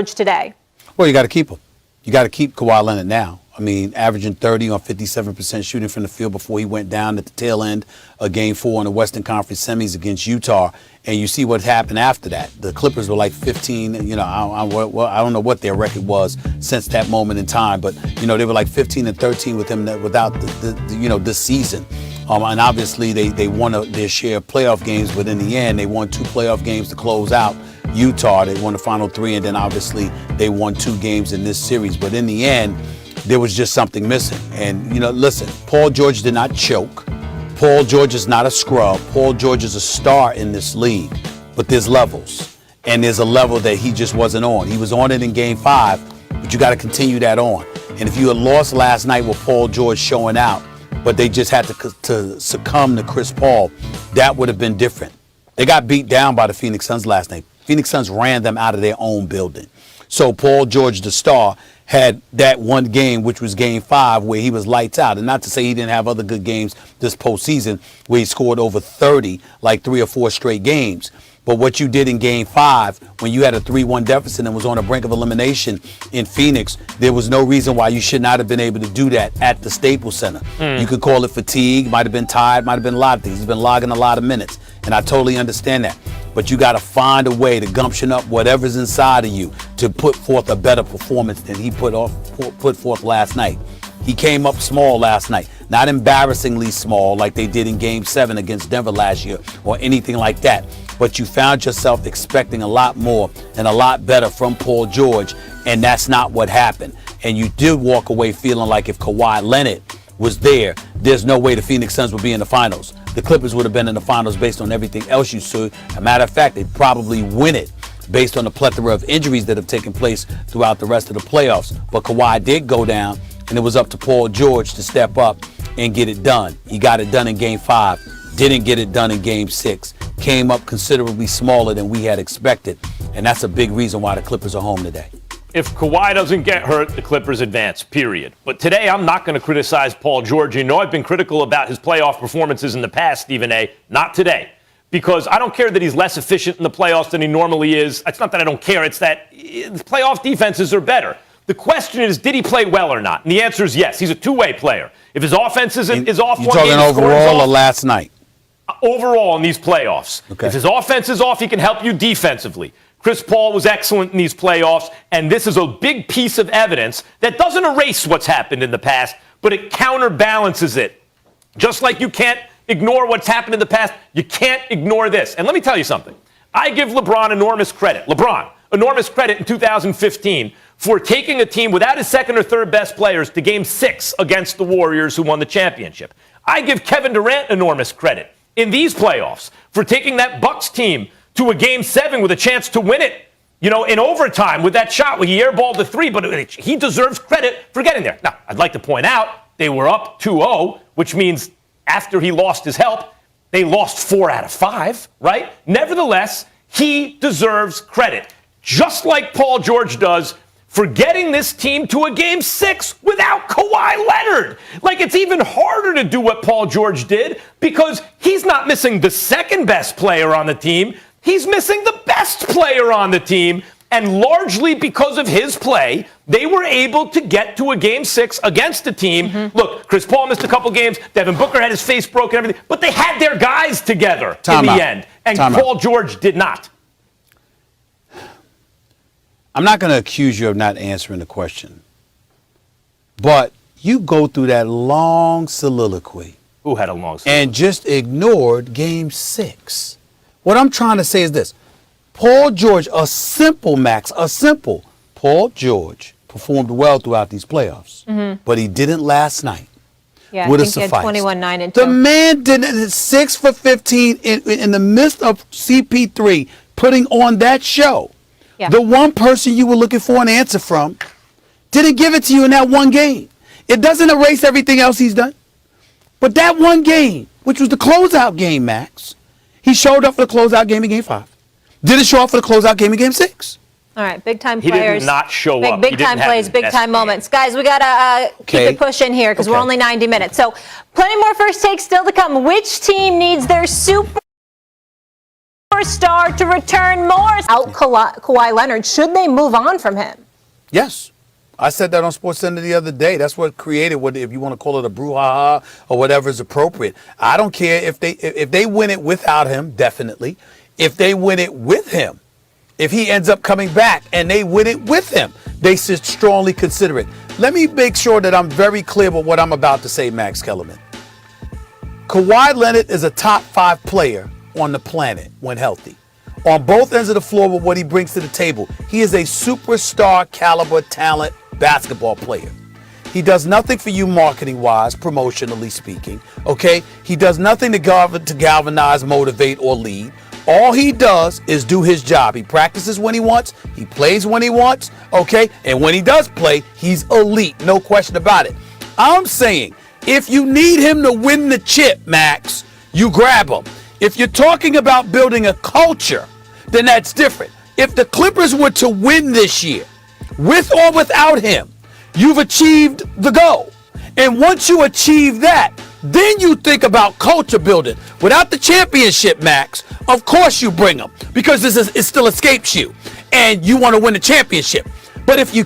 today? Well, you got to keep him. You got to keep Kawhi Leonard now. I mean, averaging 30 on 57% shooting from the field before he went down at the tail end of Game 4 in the Western Conference semis against Utah. And you see what happened after that. The Clippers were like 15, I don't know what their record was since that moment in time, but, they were like 15 and 13 with him without this season. And obviously they won their share of playoff games, but in the end, they won 2 playoff games to close out Utah. They won the final 3, and then obviously they won 2 games in this series. But in the end, there was just something missing. And, listen, Paul George did not choke. Paul George is not a scrub. Paul George is a star in this league. But there's levels. And there's a level that he just wasn't on. He was on it in Game 5, but you got to continue that on. And if you had lost last night with Paul George showing out, but they just had to succumb to Chris Paul, that would have been different. They got beat down by the Phoenix Suns last night. Phoenix Suns ran them out of their own building. So Paul George, the star, had that one game, which was Game 5, where he was lights out. And not to say he didn't have other good games this postseason where he scored over 30, like 3 or 4 straight games. But what you did in Game 5, when you had a 3-1 deficit and was on the brink of elimination in Phoenix, there was no reason why you should not have been able to do that at the Staples Center. You could call it fatigue, might have been tired, might have been a lot of things. He's been logging a lot of minutes, and I totally understand that. But you got to find a way to gumption up whatever's inside of you to put forth a better performance than he put forth last night. He came up small last night, not embarrassingly small like they did in Game 7 against Denver last year or anything like that. But you found yourself expecting a lot more and a lot better from Paul George, and that's not what happened. And you did walk away feeling like if Kawhi Leonard was there, there's no way the Phoenix Suns would be in the finals. The Clippers would have been in the finals based on everything else you saw. As a matter of fact, they'd probably win it based on the plethora of injuries that have taken place throughout the rest of the playoffs. But Kawhi did go down, and it was up to Paul George to step up and get it done. He got it done in Game 5, didn't get it done in Game 6, came up considerably smaller than we had expected, and that's a big reason why the Clippers are home today. If Kawhi doesn't get hurt, the Clippers advance, period. But today, I'm not going to criticize Paul George. I've been critical about his playoff performances in the past, Stephen A. Not today. Because I don't care that he's less efficient in the playoffs than he normally is. It's not that I don't care. It's that playoff defenses are better. The question is, did he play well or not? And the answer is yes. He's a two-way player. If his offense is off one game, you're talking overall or last night? Overall in these playoffs. Okay. If his offense is off, he can help you defensively. Chris Paul was excellent in these playoffs, and this is a big piece of evidence that doesn't erase what's happened in the past, but it counterbalances it. Just like you can't ignore what's happened in the past, you can't ignore this. And let me tell you something. I give LeBron enormous credit. Enormous credit in 2015 for taking a team without his second or third best players to Game 6 against the Warriors, who won the championship. I give Kevin Durant enormous credit in these playoffs for taking that Bucks team to a Game 7 with a chance to win it, in overtime with that shot where he airballed the 3, but he deserves credit for getting there. Now, I'd like to point out they were up 2-0, which means after he lost his help, they lost 4 out of 5, right? Nevertheless, he deserves credit, just like Paul George does, for getting this team to a Game 6 without Kawhi Leonard. Like, it's even harder to do what Paul George did because he's not missing the second best player on the team. He's missing the best player on the team. And largely because of his play, they were able to get to a Game 6 against a team. Look, Chris Paul missed a couple games. Devin Booker had his face broken, everything. But they had their guys together in the end. And Paul George did not. I'm not going to accuse you of not answering the question. But you go through that long soliloquy. Who had a long soliloquy? And just ignored Game 6. What I'm trying to say is this. Paul George, Paul George performed well throughout these playoffs. But he didn't last night. Yeah, I think he had 21, 9, and 2. The man did 6 for 15 in the midst of CP3 putting on that show. Yeah. The one person you were looking for an answer from didn't give it to you in that one game. It doesn't erase everything else he's done. But that one game, which was the closeout game, Max, he showed up for the closeout game in Game 5. Didn't show up for the closeout game in Game 6. All right, big-time players. He did not show up. Big-time plays, big-time moments. Guys, we got to keep it pushing here because we're only 90 minutes. So plenty more first takes still to come. Which team needs their super superstar to return more. Out Kawhi Leonard, should they move on from him? Yes. I said that on SportsCenter the other day. That's what created what, if you want to call it a brouhaha or whatever is appropriate. I don't care if they win it without him, definitely. If they win it with him, if he ends up coming back and they win it with him, they should strongly consider it. Let me make sure that I'm very clear with what I'm about to say, Max Kellerman. Kawhi Leonard is a top 5 player on the planet when healthy. On both ends of the floor with what he brings to the table, he is a superstar caliber talent basketball player. He does nothing for you marketing-wise, promotionally speaking, okay? He does nothing to galvanize, motivate, or lead. All he does is do his job. He practices when he wants, he plays when he wants, okay? And when he does play, he's elite, no question about it. I'm saying, if you need him to win the chip, Max, you grab him. If you're talking about building a culture, then that's different. If the Clippers were to win this year, with or without him, you've achieved the goal. And once you achieve that, then you think about culture building. Without the championship, Max, of course you bring them because it still escapes you and you want to win the championship. But if you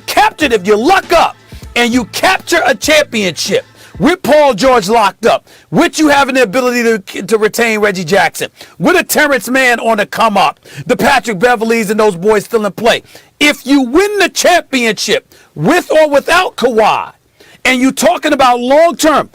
luck up and you capture a championship with Paul George locked up, with you having the ability to retain Reggie Jackson, with a Terrence Mann on the come up, the Patrick Beverleys and those boys still in play. If you win the championship with or without Kawhi, and you're talking about long-term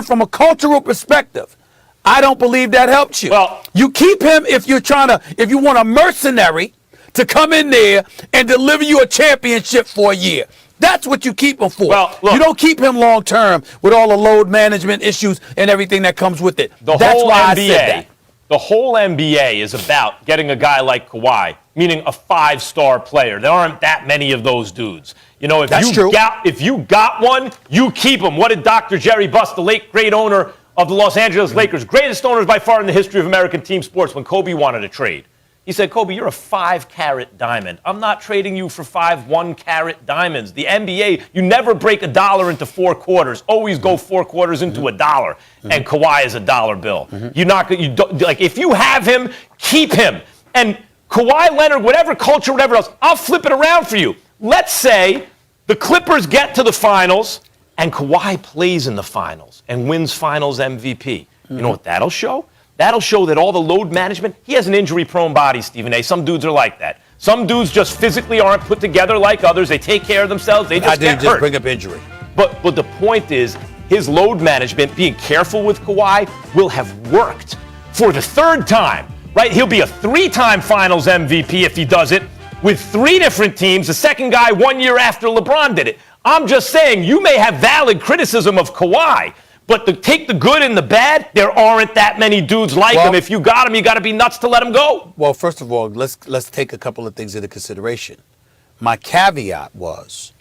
from a cultural perspective, I don't believe that helps you. Well, you keep him if you want a mercenary to come in there and deliver you a championship for a year. That's what you keep him for. Well, look, you don't keep him long term with all the load management issues and everything that comes with it. That's why I said that. The whole NBA is about getting a guy like Kawhi, meaning a 5-star player. There aren't that many of those dudes. You know, if you got one, you keep him. What did Dr. Jerry Buss, the late great owner of the Los Angeles Lakers, greatest owners by far in the history of American team sports, when Kobe wanted a trade? He said, Kobe, you're a 5-carat diamond. I'm not trading you for 5 1-carat diamonds. The NBA, you never break a dollar into 4 quarters. Always go 4 quarters into a dollar. And Kawhi is a dollar bill. If you have him, keep him. And Kawhi Leonard, whatever culture, whatever else, I'll flip it around for you. Let's say the Clippers get to the finals and Kawhi plays in the finals and wins finals MVP. You know what that'll show? That'll show that all the load management, he has an injury-prone body, Stephen A. Some dudes are like that. Some dudes just physically aren't put together like others. They take care of themselves. They just get hurt. I didn't just bring up injury. But the point is, his load management, being careful with Kawhi, will have worked for the 3rd time, right? He'll be a 3-time finals MVP if he does it with 3 different teams, the second guy 1 year after LeBron did it. I'm just saying, you may have valid criticism of Kawhi, but to take the good and the bad, there aren't that many dudes like him. If you got him, you got to be nuts to let him go. Well, first of all, let's take a couple of things into consideration. My caveat was,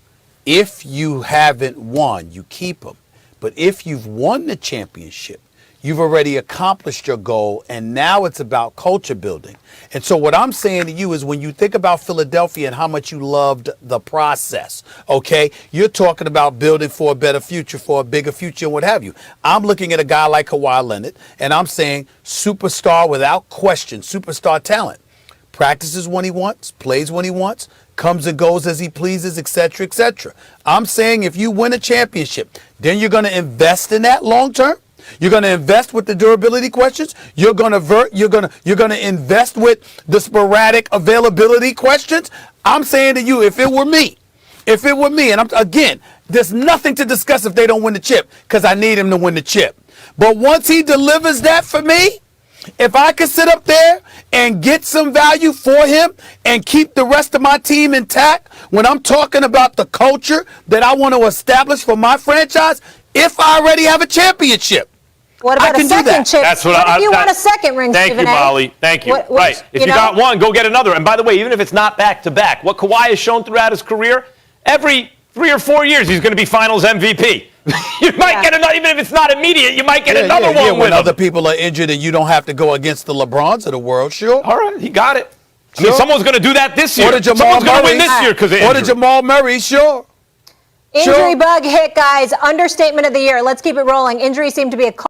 if you haven't won, you keep them. But if you've won the championship, you've already accomplished your goal, and now it's about culture building. And so what I'm saying to you is, when you think about Philadelphia and how much you loved the process, okay, you're talking about building for a better future, for a bigger future, and what have you. I'm looking at a guy like Kawhi Leonard, and I'm saying superstar without question, superstar talent. Practices when he wants, plays when he wants, comes and goes as he pleases, etc., etc. I'm saying if you win a championship, then you're going to invest in that long term. You're going to invest with the durability questions. You're going to invest with the sporadic availability questions. I'm saying to you, if it were me, and again, there's nothing to discuss if they don't win the chip, because I need him to win the chip. But once he delivers that for me, if I can sit up there and get some value for him and keep the rest of my team intact, when I'm talking about the culture that I want to establish for my franchise, if I already have a championship, what about a second chip? That's what if you want a second ring, Thank you, Molly. Thank you. Right. If you got one, go get another. And by the way, even if it's not back-to-back, what Kawhi has shown throughout his career, every 3 or 4 years he's going to be finals MVP. You might get another, even if it's not immediate, you might get another one with him. When other people are injured and you don't have to go against the LeBrons of the world, sure. All right, he got it. I mean, someone's going to do that this year. Or Someone's going to win this year because of injury. Or Jamal Murray, sure. Injury bug hit, guys. Understatement of the year. Let's keep it rolling. Injuries seem to be a